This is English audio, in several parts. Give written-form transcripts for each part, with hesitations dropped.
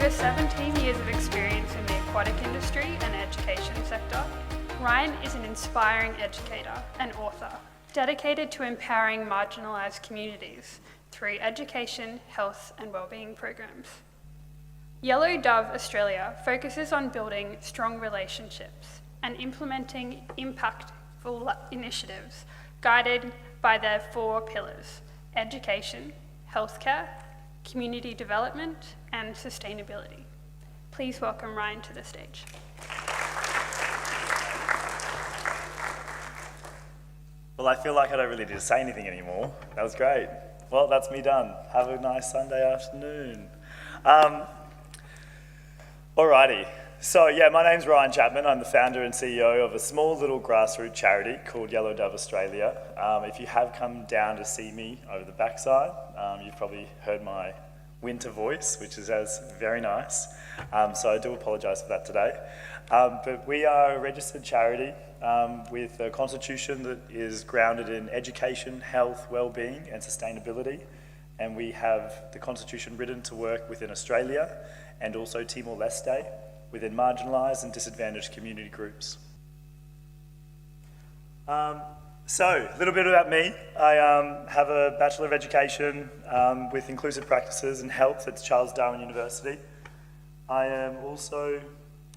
over 17 years of experience in the aquatic industry and education sector, Ryan is an inspiring educator and author, dedicated to empowering marginalised communities through education, health and wellbeing programs. Yellow Dove Australia focuses on building strong relationships and implementing impactful initiatives guided by their 4 pillars: education, healthcare, community development and sustainability. Please welcome Ryan to the stage. Well, I feel like I don't really need to say anything anymore. That was great. Well, that's me done. Have a nice Sunday afternoon. Alrighty. So yeah, my name's Ryan Chapman. I'm the founder and CEO of a small little grassroots charity called Yellow Dove Australia. If you have come down to see me over the backside, you've probably heard my winter voice, which is very nice. So I do apologise for that today. But we are a registered charity with a constitution that is grounded in education, health, wellbeing and sustainability. And we have the constitution written to work within Australia and also Timor-Leste, within marginalised and disadvantaged community groups. So, a little bit about me. I have a Bachelor of Education with Inclusive Practices in Health at Charles Darwin University. I am also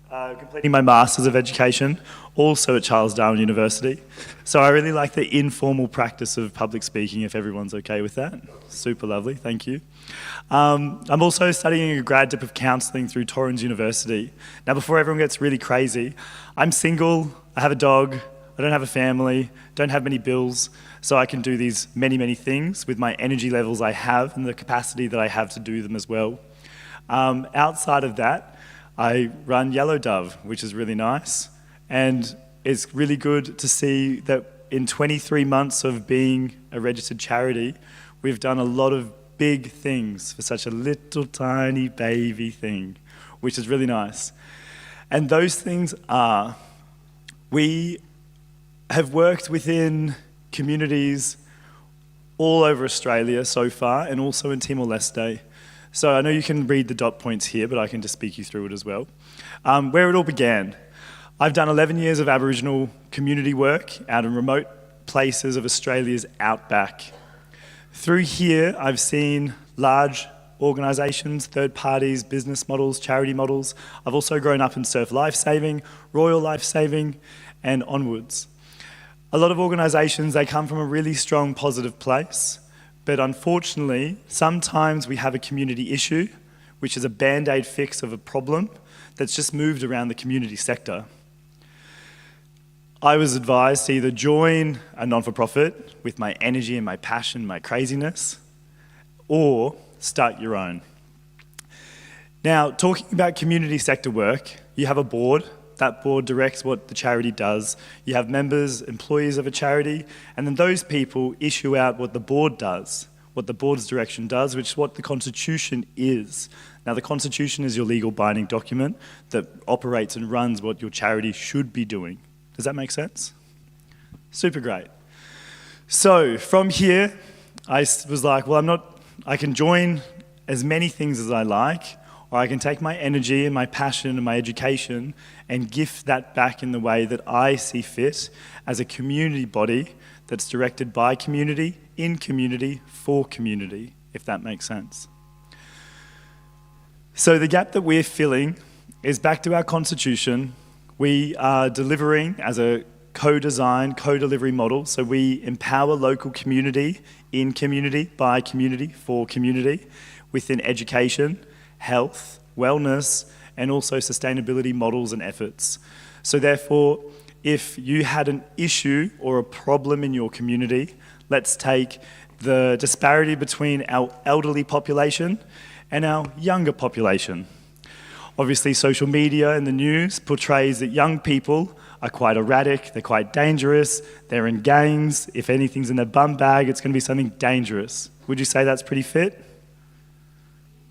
completing my Masters of Education, also at Charles Darwin University. So I really like the informal practice of public speaking, if everyone's okay with that. Super lovely, thank you. I'm also studying a grad dip of counselling through Torrens University. Now, before everyone gets really crazy, I'm single, I have a dog, I don't have a family, don't have many bills, so I can do these many, many things with my energy levels I have and the capacity that I have to do them as well. Outside of that, I run Yellow Dove, which is really nice, and it's really good to see that in 23 months of being a registered charity, we've done a lot of big things for such a little tiny baby thing, which is really nice. And those things are, we have worked within communities all over Australia so far, and also in Timor-Leste. So I know you can read the dot points here, but I can just speak you through it as well. Where it all began. I've done 11 years of Aboriginal community work out in remote places of Australia's outback. Through here, I've seen large organisations, third parties, business models, charity models. I've also grown up in surf lifesaving, royal lifesaving, and onwards. A lot of organisations, they come from a really strong positive place, but unfortunately, sometimes we have a community issue, which is a band-aid fix of a problem that's just moved around the community sector. I was advised to either join a non-for-profit with my energy and my passion, my craziness, or start your own. Now, talking about community sector work, you have a board. That board directs what the charity does. You have members, employees of a charity, and then those people issue out what the board does, what the board's direction does, which is what the Constitution is. Now, the Constitution is your legal binding document that operates and runs what your charity should be doing. Does that make sense? Super great. So from here, I was like, well, I can join as many things as I like, or I can take my energy and my passion and my education and gift that back in the way that I see fit as a community body that's directed by community, in community, for community, if that makes sense. So the gap that we're filling is back to our Constitution. We are delivering as a co-design, co-delivery model, so we empower local community, in community, by community, for community, within education, health, wellness, and also sustainability models and efforts. So therefore, if you had an issue or a problem in your community, let's take the disparity between our elderly population and our younger population. Obviously, social media and the news portrays that young people are quite erratic, they're quite dangerous, they're in gangs. If anything's in their bum bag, it's going to be something dangerous. Would you say that's pretty fit?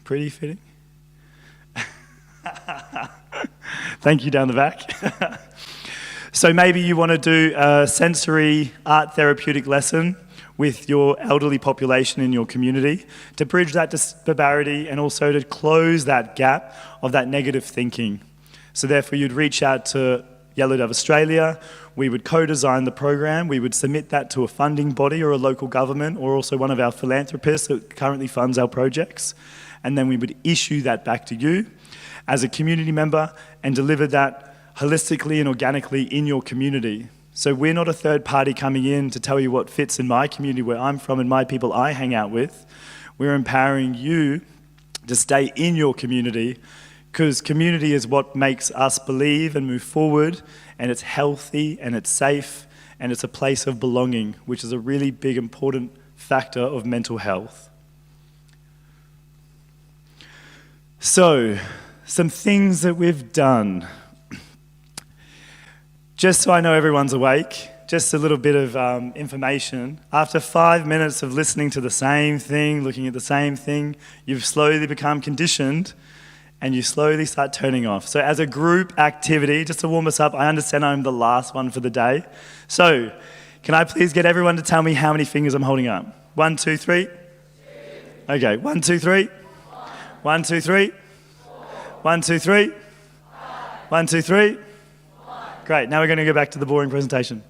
Pretty fitting? Thank you down the back. So maybe you want to do a sensory art therapeutic lesson with your elderly population in your community to bridge that disparity and also to close that gap of that negative thinking. So therefore you'd reach out to Yellow Dove Australia, we would co-design the program, we would submit that to a funding body or a local government or also one of our philanthropists that currently funds our projects, and then we would issue that back to you as a community member and deliver that holistically and organically in your community. So we're not a third party coming in to tell you what fits in my community where I'm from and my people I hang out with. We're empowering you to stay in your community, because community is what makes us believe and move forward, and it's healthy and it's safe and it's a place of belonging, which is a really big important factor of mental health. So, some things that we've done. Just so I know everyone's awake, just a little bit of information. After 5 minutes of listening to the same thing, looking at the same thing, you've slowly become conditioned and you slowly start turning off. So as a group activity, just to warm us up, I understand I'm the last one for the day. So can I please get everyone to tell me how many fingers I'm holding up? 1, 2, 3. Okay, 1, 2, 3. 1, 2, 3. 1, 2, 3. 1, 2, 3. Great, now we're going to go back to the boring presentation.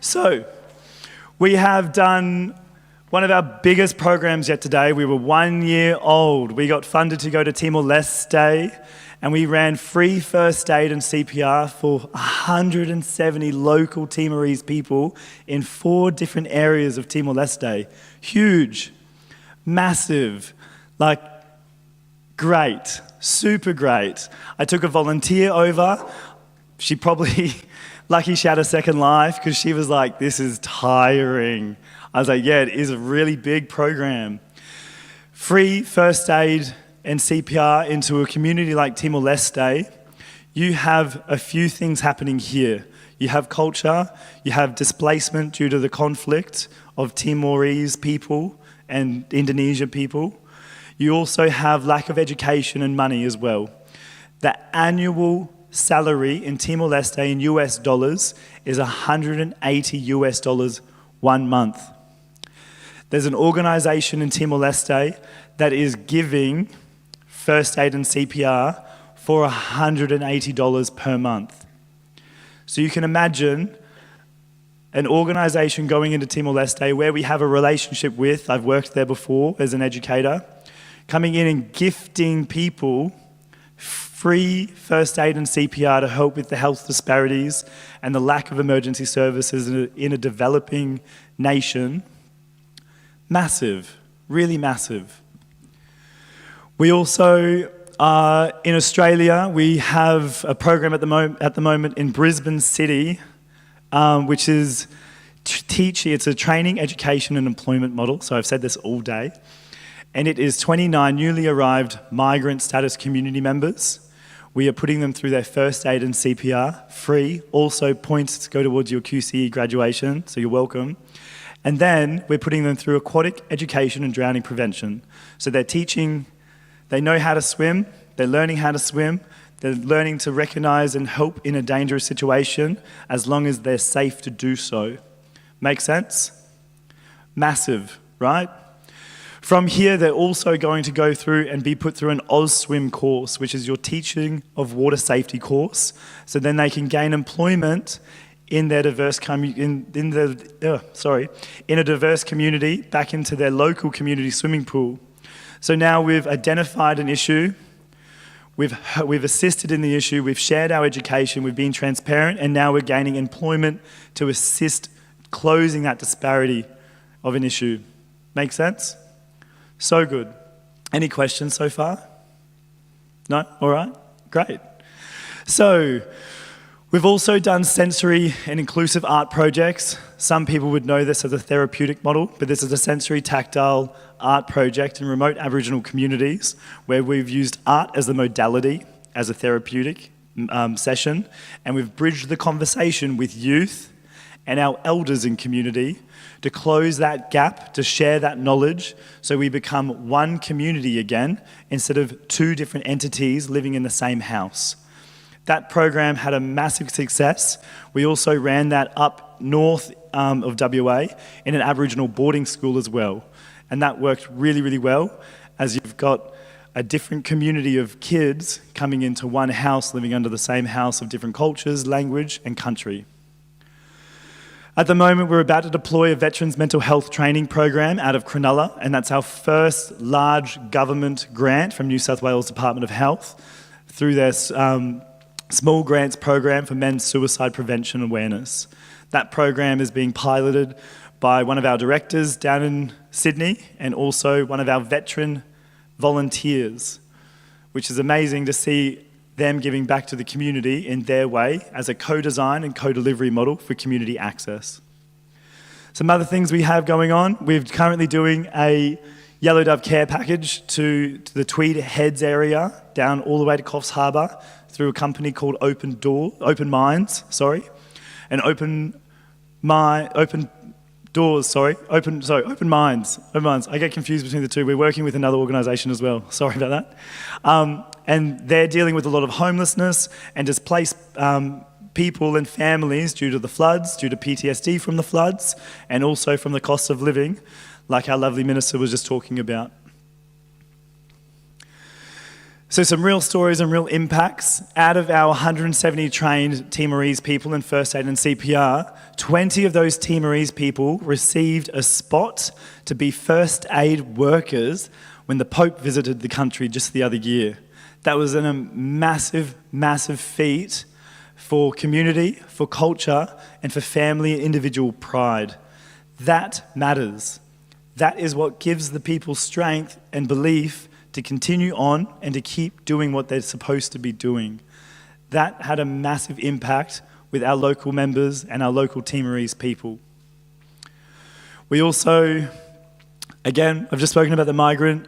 So, we have done one of our biggest programs yet today. We were 1 year old. We got funded to go to Timor-Leste, and we ran free first aid and CPR for 170 local Timorese people in 4 different areas of Timor-Leste. Huge, massive, like great, super great. I took a volunteer over. She probably, lucky she had a second life, because she was like, this is tiring. I was like, yeah, it is a really big program. Free first aid and CPR into a community like Timor-Leste, you have a few things happening here. You have culture, you have displacement due to the conflict of Timorese people and Indonesian people. You also have lack of education and money as well. The annual salary in Timor-Leste in US dollars is $180 US 1 month. There's an organisation in Timor-Leste that is giving first aid and CPR for $180 per month. So you can imagine an organisation going into Timor-Leste where we have a relationship with, I've worked there before as an educator, coming in and gifting people free first aid and CPR to help with the health disparities and the lack of emergency services in a developing nation. Massive, really massive. We also, in Australia, we have a program at the moment in Brisbane City, which is it's a training, education and employment model. So I've said this all day. And it is 29 newly arrived migrant status community members. We are putting them through their first aid and CPR, free. Also points to go towards your QCE graduation, so you're welcome. And then we're putting them through aquatic education and drowning prevention. So they're teaching, they know how to swim, they're learning how to swim, they're learning to recognise and help in a dangerous situation as long as they're safe to do so. Make sense? Massive, right? From here, they're also going to go through and be put through an AusSwim course, which is your teaching of water safety course. So then they can gain employment in their diverse in a diverse community back into their local community swimming pool. So now we've identified an issue, we've assisted in the issue, we've shared our education, we've been transparent, and now we're gaining employment to assist closing that disparity of an issue. Make sense? So good. Any questions so far? No? All right. Great. So we've also done sensory and inclusive art projects. Some people would know this as a therapeutic model, but this is a sensory tactile art project in remote Aboriginal communities where we've used art as the modality, as a therapeutic session, and we've bridged the conversation with youth and our elders in community to close that gap, to share that knowledge, so we become one community again, instead of 2 different entities living in the same house. That program had a massive success. We also ran that up north of WA in an Aboriginal boarding school as well. And that worked really, really well, as you've got a different community of kids coming into one house, living under the same house of different cultures, language and country. At the moment, we're about to deploy a Veterans Mental Health Training Program out of Cronulla, and that's our first large government grant from New South Wales Department of Health through their Small Grants Program for Men's Suicide Prevention Awareness. That program is being piloted by one of our directors down in Sydney and also one of our veteran volunteers, which is amazing to see them giving back to the community in their way as a co-design and co-delivery model for community access. Some other things we have going on, we're currently doing a Yellow Dove care package to the Tweed Heads area, down all the way to Coffs Harbour, through a company called Open Minds. I get confused between the two. We're working with another organisation as well. Sorry about that. And they're dealing with a lot of homelessness and displaced people and families due to the floods, due to PTSD from the floods, and also from the cost of living, like our lovely minister was just talking about. So some real stories and real impacts. Out of our 170 trained Timorese people in first aid and CPR, 20 of those Timorese people received a spot to be first aid workers when the Pope visited the country just the other year. That was a massive, massive feat for community, for culture, and for family and individual pride. That matters. That is what gives the people strength and belief to continue on and to keep doing what they're supposed to be doing. That had a massive impact with our local members and our local Timorese people. We also, again, I've just spoken about the migrant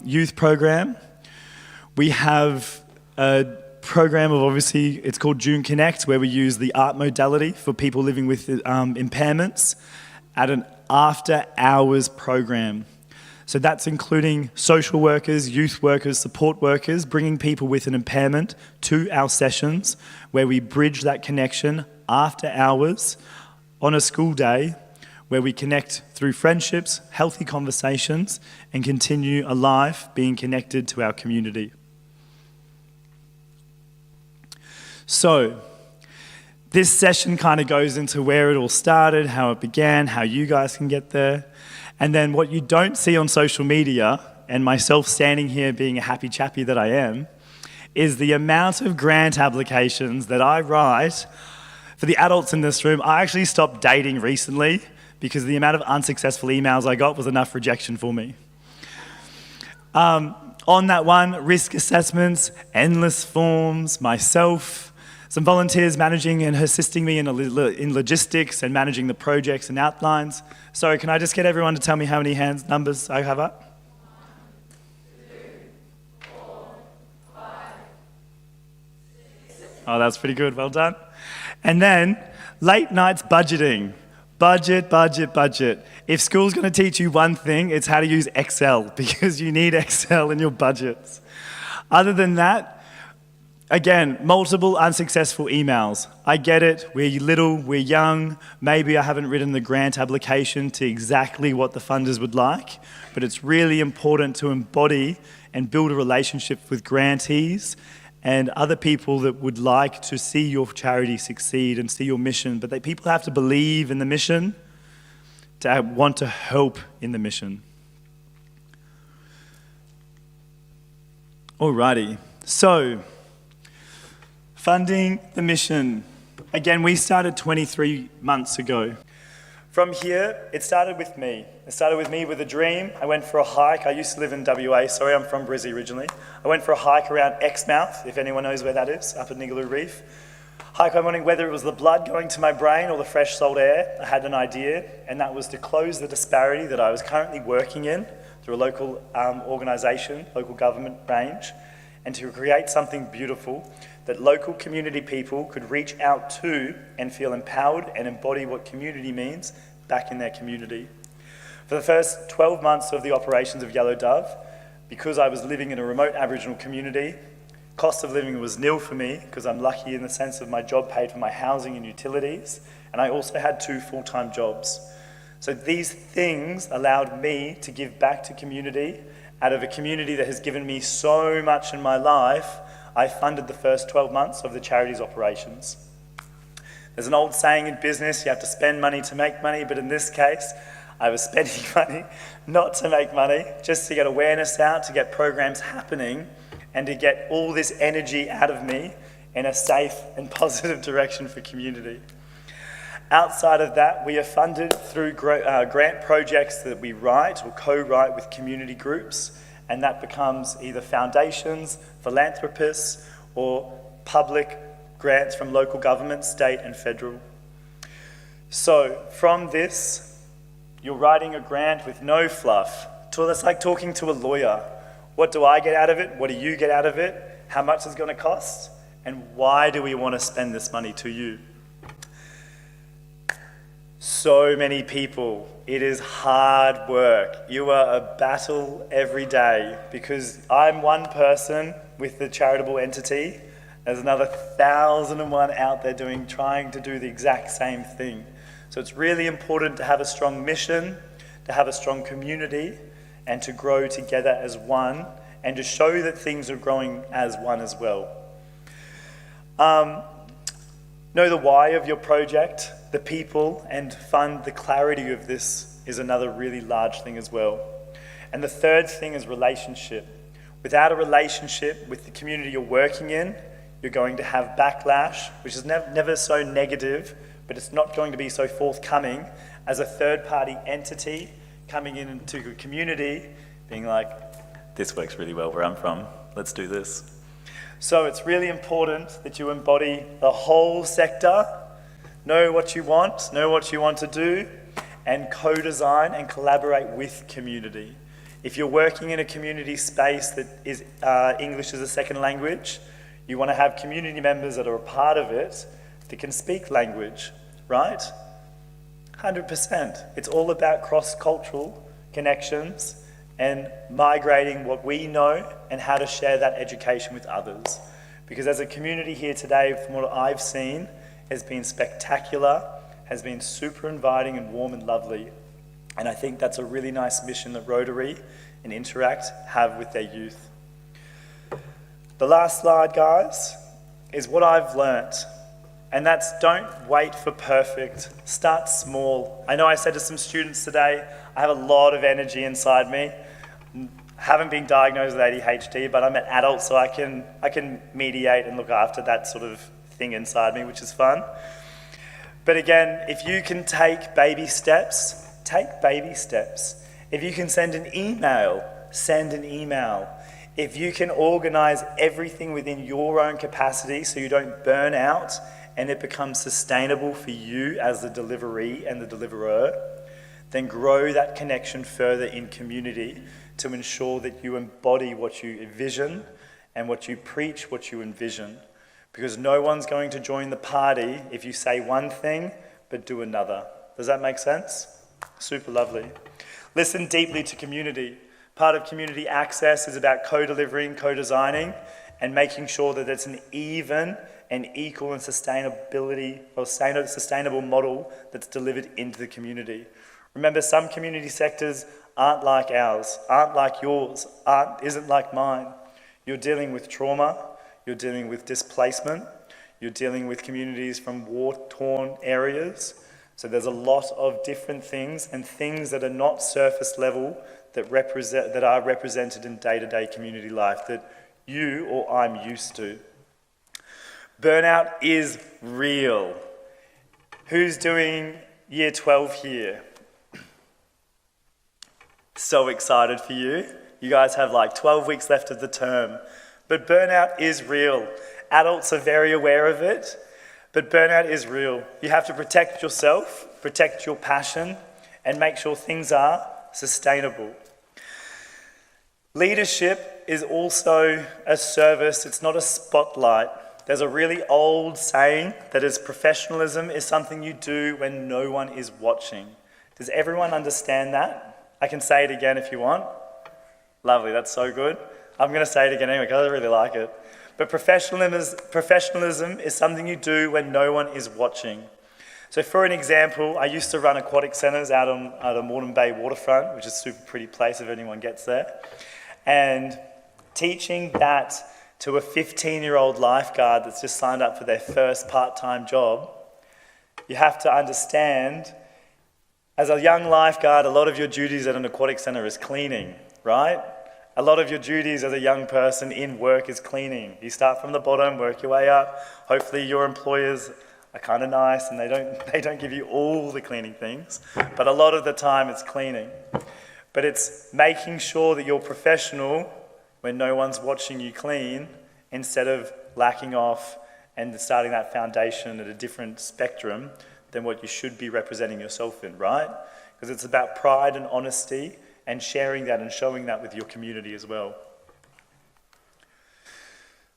youth program. We have a program of, obviously, it's called June Connect, where we use the art modality for people living with impairments at an after-hours program. So that's including social workers, youth workers, support workers, bringing people with an impairment to our sessions where we bridge that connection after hours on a school day, where we connect through friendships, healthy conversations, and continue a life being connected to our community. So, this session kind of goes into where it all started, how it began, how you guys can get there. And then what you don't see on social media, and myself standing here being a happy chappy that I am, is the amount of grant applications that I write. For the adults in this room, I actually stopped dating recently because the amount of unsuccessful emails I got was enough rejection for me. On that one, risk assessments, endless forms, myself, some volunteers managing and assisting me in logistics and managing the projects and outlines. Sorry, can I just get everyone to tell me how many numbers I have up? 1, 2, 4, 5, 6. Oh, that's pretty good, well done. And then, late nights budgeting. Budget. If school's going to teach you one thing, it's how to use Excel, because you need Excel in your budgets. Other than that, again, multiple unsuccessful emails. I get it, we're little, we're young, maybe I haven't written the grant application to exactly what the funders would like, but it's really important to embody and build a relationship with grantees and other people that would like to see your charity succeed and see your mission, but people have to believe in the mission to want to help in the mission. Alrighty, so funding the mission. Again, we started 23 months ago. From here, it started with me. It started with me with a dream. I went for a hike. I used to live in WA. Sorry, I'm from Brizzy originally. I went for a hike around Exmouth, if anyone knows where that is, up at Ningaloo Reef. Hike one morning, whether it was the blood going to my brain or the fresh salt air, I had an idea, and that was to close the disparity that I was currently working in through a local organisation, local government range, and to create something beautiful that local community people could reach out to and feel empowered and embody what community means back in their community. For the first 12 months of the operations of Yellow Dove, because I was living in a remote Aboriginal community, Cost of living was nil for me because I'm lucky in the sense of my job paid for my housing and utilities, and I also had 2 full-time jobs. So these things allowed me to give back to community. Out of a community that has given me so much in my life, I funded the first 12 months of the charity's operations. There's an old saying in business, you have to spend money to make money, but in this case, I was spending money not to make money, just to get awareness out, to get programs happening, and to get all this energy out of me in a safe and positive direction for community. Outside of that, we are funded through grant projects that we write or co-write with community groups, and that becomes either foundations, philanthropists, or public grants from local government, state and federal. So from this, you're writing a grant with no fluff. That's like talking to a lawyer. What do I get out of it? What do you get out of it? How much is it going to cost? And why do we want to spend this money to you? So many people. It is hard work. You are a battle every day because I'm one person with the charitable entity. There's another 1,001 out there trying to do the exact same thing. So it's really important to have a strong mission, to have a strong community, and to grow together as one, and to show that things are growing as one as well. Know the why of your project, the people, and fund the clarity of this is another really large thing as well. And the third thing is relationship. Without a relationship with the community you're working in, you're going to have backlash, which is never so negative, but it's not going to be so forthcoming as a third-party entity coming into a community being like, this works really well where I'm from, let's do this. So it's really important that you embody the whole sector, know what you want to do, and co-design and collaborate with community. If you're working in a community space that is English as a second language, you want to have community members that are a part of it that can speak language, right? 100%. It's all about cross-cultural connections and migrating what we know and how to share that education with others. Because as a community here today, from what I've seen, has been spectacular, has been super inviting and warm and lovely. And I think that's a really nice mission that Rotary and Interact have with their youth. The last slide, guys, is what I've learnt. And that's don't wait for perfect, start small. I know I said to some students today, I have a lot of energy inside me. Haven't been diagnosed with ADHD, but I'm an adult, so I can mediate and look after that sort of thing inside me, which is fun. But again, if you can take baby steps, take baby steps. If you can send an email, send an email. If you can organise everything within your own capacity so you don't burn out and it becomes sustainable for you as the deliveree and the deliverer, then grow that connection further in community to ensure that you embody what you envision and what you preach, what you envision. Because no one's going to join the party if you say one thing but do another. Does that make sense? Super lovely. Listen deeply to community. Part of community access is about co-delivering, co-designing, and making sure that it's an even and equal and sustainable model that's delivered into the community. Remember, some community sectors aren't like ours, aren't like yours, isn't like mine. You're dealing with trauma, you're dealing with displacement, you're dealing with communities from war-torn areas. So there's a lot of different things and things that are not surface level that are represented in day-to-day community life that you or I'm used to. Burnout is real. Who's doing year 12 here? So excited for you. You guys have like 12 weeks left of the term. But burnout is real. Adults are very aware of it, but burnout is real. You have to protect yourself, protect your passion, and make sure things are sustainable. Leadership is also a service, it's not a spotlight. There's a really old saying that is professionalism is something you do when no one is watching. Does everyone understand that? I can say it again if you want. Lovely, that's so good. I'm going to say it again anyway because I really like it. But professionalism is something you do when no one is watching. So for an example, I used to run aquatic centres out on Moreton Bay waterfront, which is a super pretty place if anyone gets there. And teaching that to a 15-year-old lifeguard that's just signed up for their first part-time job, you have to understand, as a young lifeguard, a lot of your duties at an aquatic centre is cleaning, right? A lot of your duties as a young person in work is cleaning. You start from the bottom, work your way up. Hopefully your employers are kind of nice and they don't give you all the cleaning things, but a lot of the time it's cleaning. But it's making sure that you're professional when no one's watching you clean, instead of lacking off and starting that foundation at a different spectrum than what you should be representing yourself in, right? Because it's about pride and honesty and sharing that and showing that with your community as well.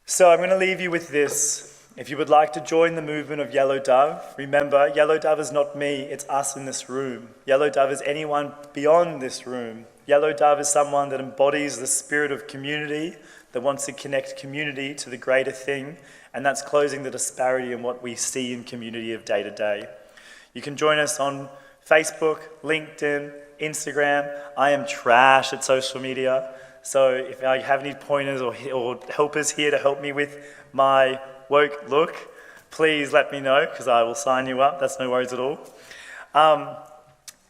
So I'm going to leave you with this. If you would like to join the movement of Yellow Dove, remember, Yellow Dove is not me, it's us in this room. Yellow Dove is anyone beyond this room. Yellow Dove is someone that embodies the spirit of community, that wants to connect community to the greater thing, and that's closing the disparity in what we see in community of day to day. You can join us on Facebook, LinkedIn, Instagram. I am trash at social media, so if I have any pointers or helpers here to help me with my woke look, please let me know, because I will sign you up. That's no worries at all.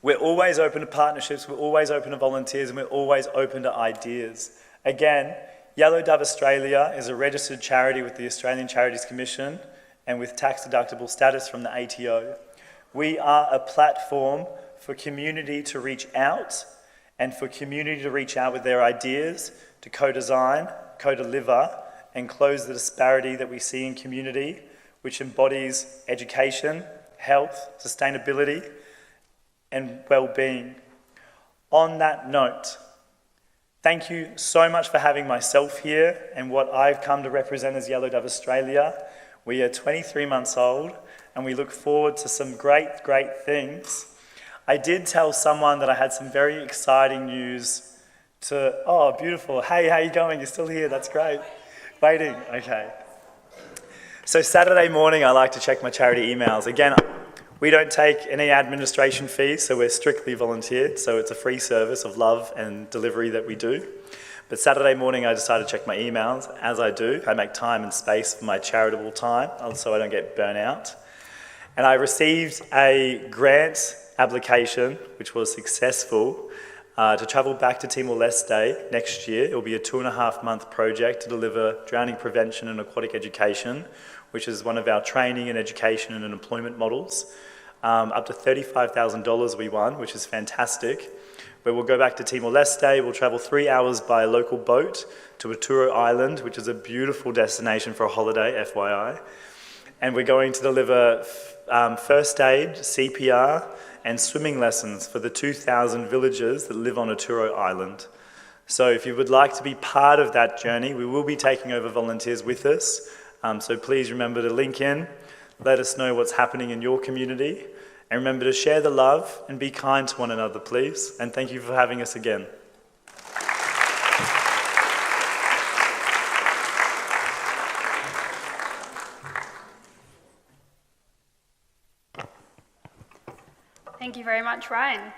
We're always open to partnerships, we're always open to volunteers, and we're always open to ideas. Again, Yellow Dove Australia is a registered charity with the Australian Charities Commission and with tax-deductible status from the ATO. We are a platform for community to reach out, and for community to reach out with their ideas, to co-design, co-deliver, and close the disparity that we see in community, which embodies education, health, sustainability, and well-being. On that note, thank you so much for having myself here and what I've come to represent as Yellow Dove Australia. We are 23 months old and we look forward to some great things. I did tell someone that I had some very exciting news oh, beautiful. Hey, how you going? You're still here, that's great. Waiting, okay. So Saturday morning, I like to check my charity emails. Again, we don't take any administration fees, so we're strictly volunteered, so it's a free service of love and delivery that we do. But Saturday morning, I decided to check my emails. As I do, I make time and space for my charitable time, so I don't get burnt out. And I received a grant application, which was successful, to travel back to Timor-Leste next year. It will be a 2.5-month project to deliver drowning prevention and aquatic education, which is one of our training and education and employment models. Up to $35,000 we won, which is fantastic. But we'll go back to Timor-Leste, we'll travel 3 hours by local boat to Aturo Island, which is a beautiful destination for a holiday, FYI. And we're going to deliver first aid, CPR, and swimming lessons for the 2,000 villagers that live on Aturo Island. So if you would like to be part of that journey, we will be taking over volunteers with us. So please remember to link in, let us know what's happening in your community, and remember to share the love and be kind to one another, please. And thank you for having us again. Thank you very much, Ryan.